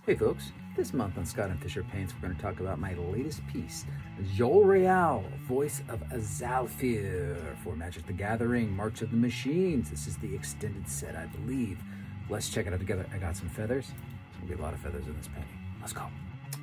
Hey folks, this month on Scott and Fischer Paints, we're going to talk about my latest piece, Jolrael, voice of Zhalfir for Magic the Gathering, March of the Machines. This is the extended set, I believe. Let's check it out together. I got some feathers. There's going to be a lot of feathers in this painting. Let's go.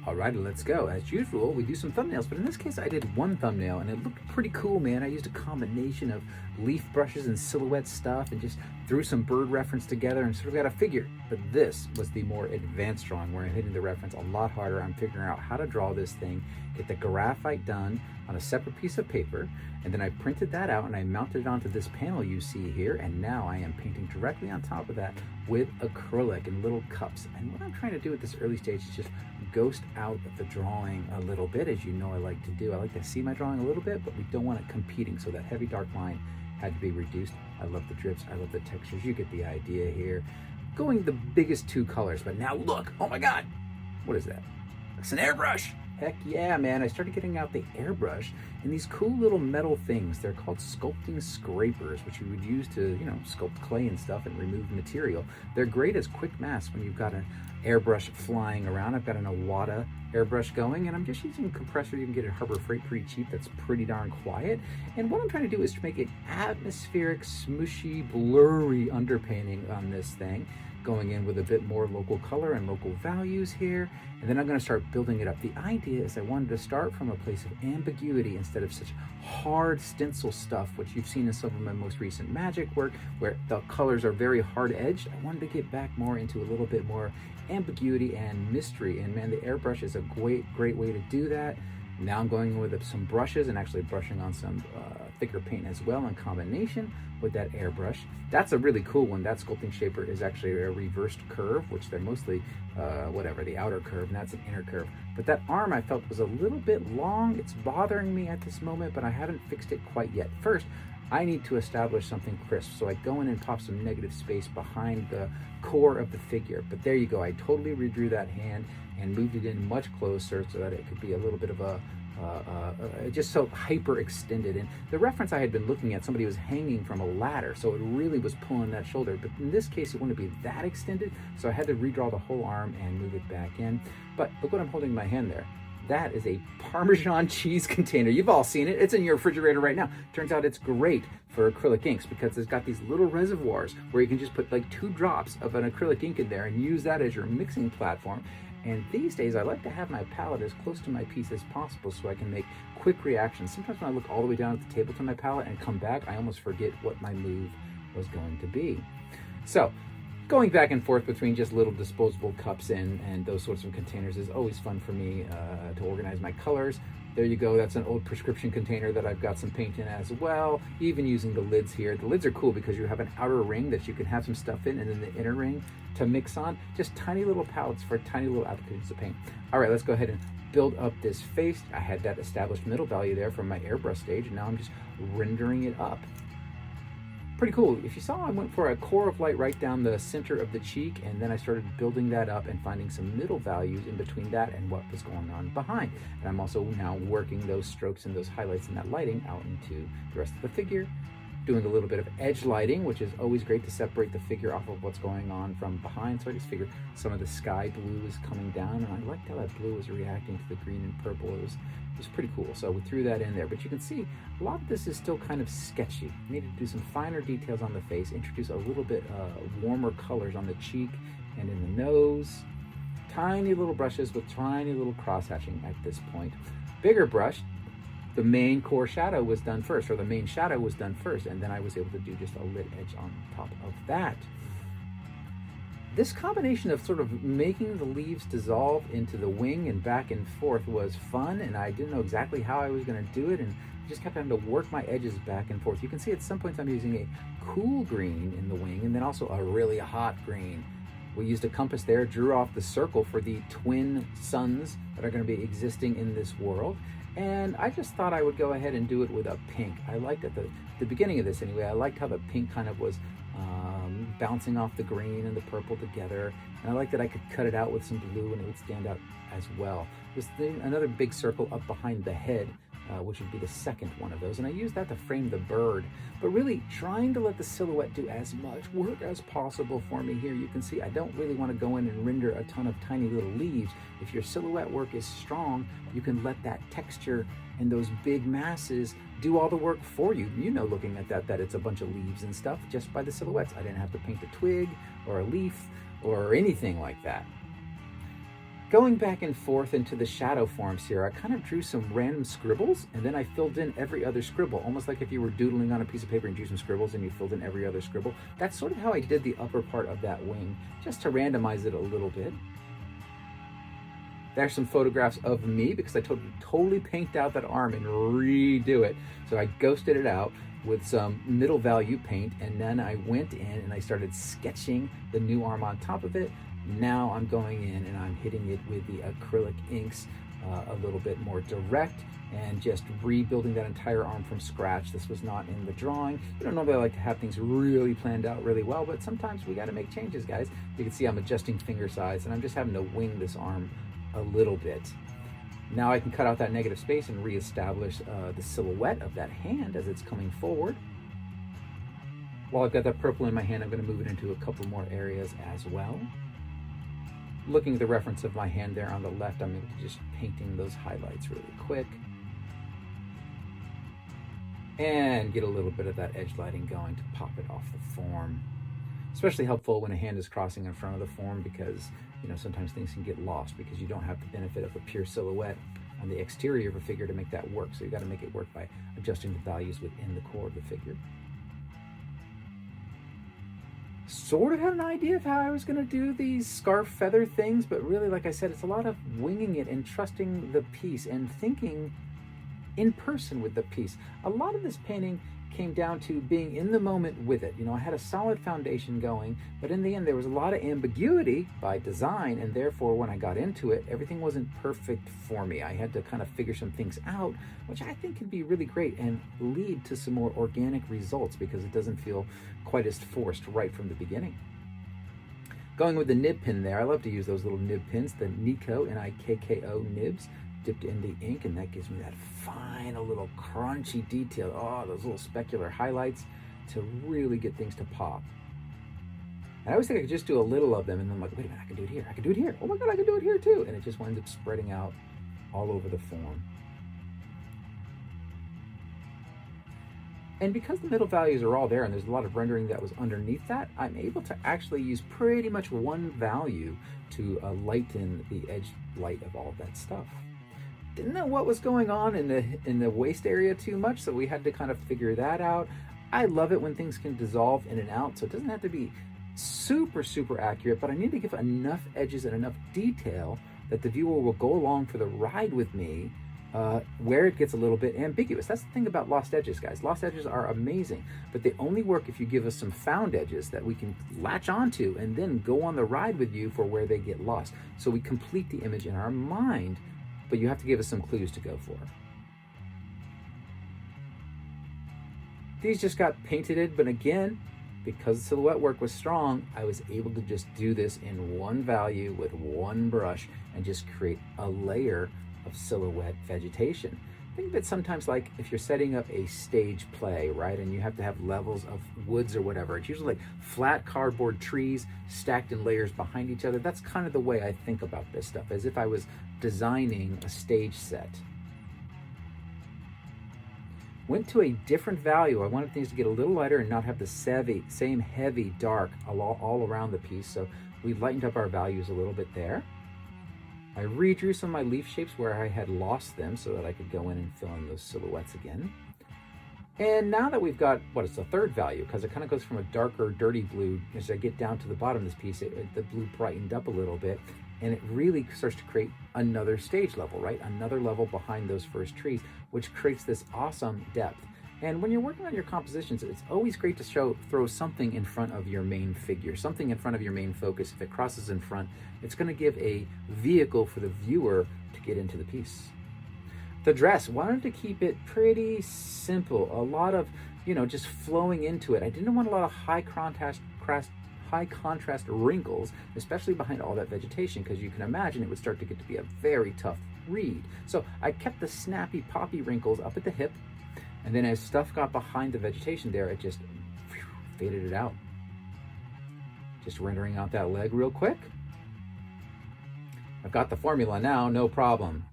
Alrighty, let's go. As usual, we do some thumbnails, but in this case I did one thumbnail and it looked pretty cool, man. I used a combination of leaf brushes and silhouette stuff and just threw some bird reference together and sort of got a figure. But this was the more advanced drawing where I'm hitting the reference a lot harder. I'm figuring out how to draw this thing, get the graphite done on a separate piece of paper, and then I printed that out and I mounted it onto this panel you see here, and now I am painting directly on top of that with acrylic in little cups. And what I'm trying to do at this early stage is just ghost out the drawing a little bit, as you know I like to do. I like to see my drawing a little bit, but we don't want it competing, so that heavy dark line had to be reduced. I love the drips, I love the textures, you get the idea here. Going the biggest two colors, but now look, oh my God, what is that? It's an airbrush. Heck yeah, man. I started getting out the airbrush and these cool little metal things. They're called sculpting scrapers, which you would use to, sculpt clay and stuff and remove material. They're great as quick masks when you've got an airbrush flying around. I've got an Awada airbrush going, and I'm just using a compressor you can get at Harbor Freight pretty cheap. That's pretty darn quiet. And what I'm trying to do is to make an atmospheric, smooshy, blurry underpainting on this thing, going in with a bit more local color and local values here. And then I'm going to start building it up. The idea is I wanted to start from a place of ambiguity instead of such hard stencil stuff, which you've seen in some of my most recent magic work, where the colors are very hard edged. I wanted to get back more into a little bit more ambiguity and mystery. And man, the airbrush is a great way to do that. Now I'm going with some brushes and actually brushing on some thicker paint as well in combination with that airbrush. That's a really cool one. That sculpting shaper is actually a reversed curve, which they're mostly, the outer curve, and that's an inner curve. But that arm I felt was a little bit long. It's bothering me at this moment, but I haven't fixed it quite yet. First, I need to establish something crisp. So I go in and pop some negative space behind the core of the figure. But there you go. I totally redrew that hand and moved it in much closer so that it could be a little bit of a just so hyper extended. And the reference I had been looking at, somebody was hanging from a ladder, so it really was pulling that shoulder. But in this case, it wouldn't be that extended, so I had to redraw the whole arm and move it back in. But look what I'm holding in my hand there. That is a Parmesan cheese container. You've all seen it. It's in your refrigerator right now. Turns out it's great for acrylic inks because it's got these little reservoirs where you can just put like 2 drops of an acrylic ink in there and use that as your mixing platform. And these days, I like to have my palette as close to my piece as possible so I can make quick reactions. Sometimes when I look all the way down at the table to my palette and come back, I almost forget what my move was going to be. So, going back and forth between just little disposable cups and those sorts of containers is always fun for me to organize my colors. There you go, that's an old prescription container that I've got some paint in as well, even using the lids here. The lids are cool because you have an outer ring that you can have some stuff in and then the inner ring to mix on. Just tiny little palettes for tiny little applications of paint. All right, let's go ahead and build up this face. I had that established middle value there from my airbrush stage, and now I'm just rendering it up. Pretty cool. If you saw, I went for a core of light right down the center of the cheek, and then I started building that up and finding some middle values in between that and what was going on behind. And I'm also now working those strokes and those highlights and that lighting out into the rest of the figure, doing a little bit of edge lighting, which is always great to separate the figure off of what's going on from behind. So I just figured some of the sky blue is coming down, and I liked how that blue was reacting to the green and purple. It was pretty cool. So we threw that in there, but you can see a lot of this is still kind of sketchy. Needed to do some finer details on the face, introduce a little bit warmer colors on the cheek and in the nose. Tiny little brushes with tiny little cross hatching at this point. Bigger brush. The main core shadow was done first, or the main shadow was done first, and then I was able to do just a lit edge on top of that. This combination of sort of making the leaves dissolve into the wing and back and forth was fun, and I didn't know exactly how I was going to do it, and I just kept having to work my edges back and forth. You can see at some points I'm using a cool green in the wing and then also a really hot green. We used a compass there, drew off the circle for the twin suns that are going to be existing in this world. And I just thought I would go ahead and do it with a pink. I liked at the beginning of this anyway, I liked how the pink kind of was bouncing off the green and the purple together. And I liked that I could cut it out with some blue and it would stand out as well. There's another big circle up behind the head which would be the second one of those. And I use that to frame the bird, but really trying to let the silhouette do as much work as possible for me here. You can see I don't really want to go in and render a ton of tiny little leaves. If your silhouette work is strong, you can let that texture and those big masses do all the work for you. You know, looking at that it's a bunch of leaves and stuff just by the silhouettes. I didn't have to paint a twig or a leaf or anything like that. Going back and forth into the shadow forms here, I kind of drew some random scribbles, and then I filled in every other scribble, almost like if you were doodling on a piece of paper and drew some scribbles and you filled in every other scribble. That's sort of how I did the upper part of that wing, just to randomize it a little bit. There's some photographs of me, because I totally paint out that arm and redo it. So I ghosted it out with some middle value paint, and then I went in and I started sketching the new arm on top of it. Now I'm going in and I'm hitting it with the acrylic inks a little bit more direct, and just rebuilding that entire arm from scratch. This was not in the drawing. You don't normally like to have things really planned out really well, but sometimes we got to make changes, guys. You can see I'm adjusting finger size, and I'm just having to wing this arm a little bit. Now I can cut out that negative space and reestablish the silhouette of that hand as it's coming forward. While I've got that purple in my hand, I'm going to move it into a couple more areas as well. Looking at the reference of my hand there on the left, I'm just painting those highlights really quick. And get a little bit of that edge lighting going to pop it off the form. Especially helpful when a hand is crossing in front of the form, because sometimes things can get lost because you don't have the benefit of a pure silhouette on the exterior of a figure to make that work. So you got to make it work by adjusting the values within the core of the figure. Sort of had an idea of how I was going to do these scarf feather things, but really, like I said, it's a lot of winging it and trusting the piece and thinking in person with the piece. A lot of this painting came down to being in the moment with it. I had a solid foundation going, but in the end there was a lot of ambiguity by design, and therefore when I got into it, everything wasn't perfect for me. I had to kind of figure some things out, which I think can be really great and lead to some more organic results, because it doesn't feel quite as forced right from the beginning. Going with the nib pin there, I love to use those little nib pins, the Nikko, Nikko nibs, dipped in the ink, and that gives me that fine little crunchy detail. Oh, those little specular highlights to really get things to pop. And I always think I could just do a little of them, and then I'm like, wait a minute, I can do it here. I can do it here. Oh my God, I can do it here too. And it just winds up spreading out all over the form. And because the middle values are all there and there's a lot of rendering that was underneath that, I'm able to actually use pretty much one value to lighten the edge light of all of that stuff. Didn't know what was going on in the waist area too much, so we had to kind of figure that out. I love it when things can dissolve in and out, so it doesn't have to be super accurate, but I need to give enough edges and enough detail that the viewer will go along for the ride with me, where it gets a little bit ambiguous. That's the thing about lost edges, guys. Lost edges are amazing, but they only work if you give us some found edges that we can latch onto and then go on the ride with you for where they get lost. So we complete the image in our mind, but you have to give us some clues to go for. These just got painted in, but again, because the silhouette work was strong, I was able to just do this in one value with one brush and just create a layer of silhouette vegetation. Think of it sometimes like if you're setting up a stage play, right? And you have to have levels of woods or whatever. It's usually like flat cardboard trees stacked in layers behind each other. That's kind of the way I think about this stuff, as if I was designing a stage set. Went to a different value. I wanted things to get a little lighter and not have the same heavy dark all around the piece. So we lightened up our values a little bit there. I redrew some of my leaf shapes where I had lost them so that I could go in and fill in those silhouettes again. And now that we've got, it's the third value, because it kind of goes from a darker, dirty blue. As I get down to the bottom of this piece, the blue brightened up a little bit, and it really starts to create another stage level, right? Another level behind those first trees, which creates this awesome depth. And when you're working on your compositions, it's always great to throw something in front of your main figure, something in front of your main focus. If it crosses in front, it's going to give a vehicle for the viewer to get into the piece. The dress, wanted to keep it pretty simple. A lot of, just flowing into it. I didn't want a lot of high contrast wrinkles, especially behind all that vegetation, because you can imagine it would start to get to be a very tough reed. So I kept the snappy poppy wrinkles up at the hip, and then as stuff got behind the vegetation there, it just faded it out. Just rendering out that leg real quick. I've got the formula now, no problem.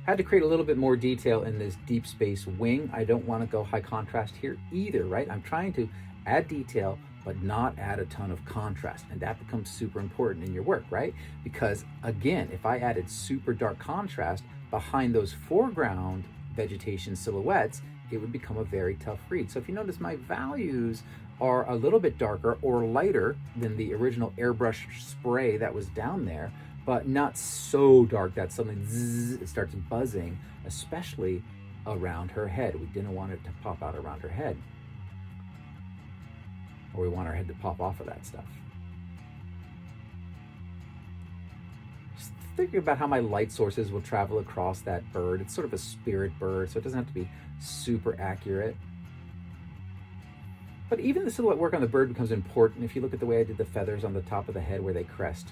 Had to create a little bit more detail in this deep space wing. I don't want to go high contrast here either, right? I'm trying to add detail, but not add a ton of contrast. And that becomes super important in your work, right? Because again, if I added super dark contrast behind those foreground vegetation silhouettes, it would become a very tough read. So if you notice, my values are a little bit darker or lighter than the original airbrush spray that was down there, but not so dark that something it starts buzzing, especially around her head. We didn't want it to pop out around her head, or we want our head to pop off of that stuff. Just thinking about how my light sources will travel across that bird. It's sort of a spirit bird, so it doesn't have to be super accurate. But even the silhouette work on the bird becomes important if you look at the way I did the feathers on the top of the head where they crest.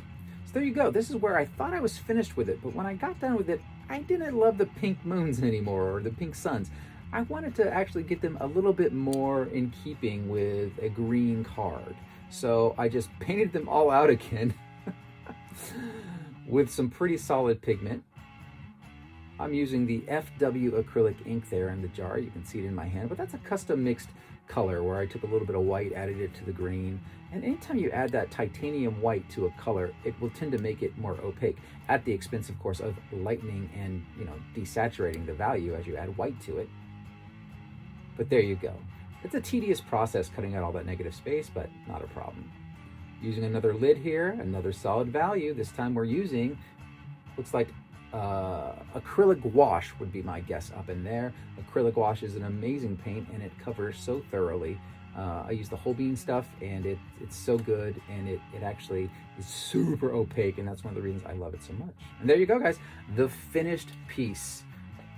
So there you go. This is where I thought I was finished with it, but when I got done with it, I didn't love the pink moons anymore, or the pink suns. I wanted to actually get them a little bit more in keeping with a green card. So I just painted them all out again with some pretty solid pigment. I'm using the FW acrylic ink there in the jar. You can see it in my hand, but that's a custom mixed color where I took a little bit of white, added it to the green. And anytime you add that titanium white to a color, it will tend to make it more opaque, at the expense, of course, of lightening and, desaturating the value as you add white to it. But there you go. It's a tedious process cutting out all that negative space, but not a problem. Using another lid here, another solid value. This time we're using, looks like acrylic wash would be my guess up in there. Acrylic wash is an amazing paint, and it covers so thoroughly. I use the whole bean stuff, and it's so good, and it actually is super opaque, and that's one of the reasons I love it so much. And there you go, guys, the finished piece.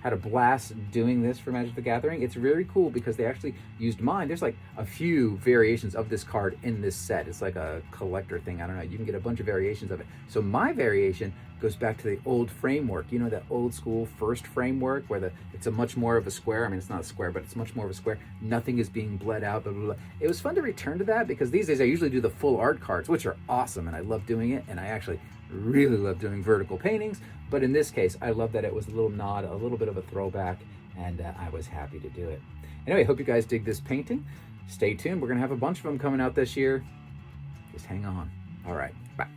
Had a blast doing this for Magic the Gathering. It's really cool because they actually used mine. There's like a few variations of this card in this set. It's like a collector thing. I don't know. You can get a bunch of variations of it. So my variation goes back to the old framework. You know, that old school first framework where it's a much more of a square. I mean, it's not a square, but it's much more of a square. Nothing is being bled out, blah, blah, blah. It was fun to return to that because these days I usually do the full art cards, which are awesome, and I love doing it. And I actually really love doing vertical paintings, but in this case I love that it was a little nod, a little bit of a throwback, and I was happy to do it. Anyway, hope you guys dig this painting. Stay tuned, we're gonna have a bunch of them coming out this year. Just hang on. All right, bye.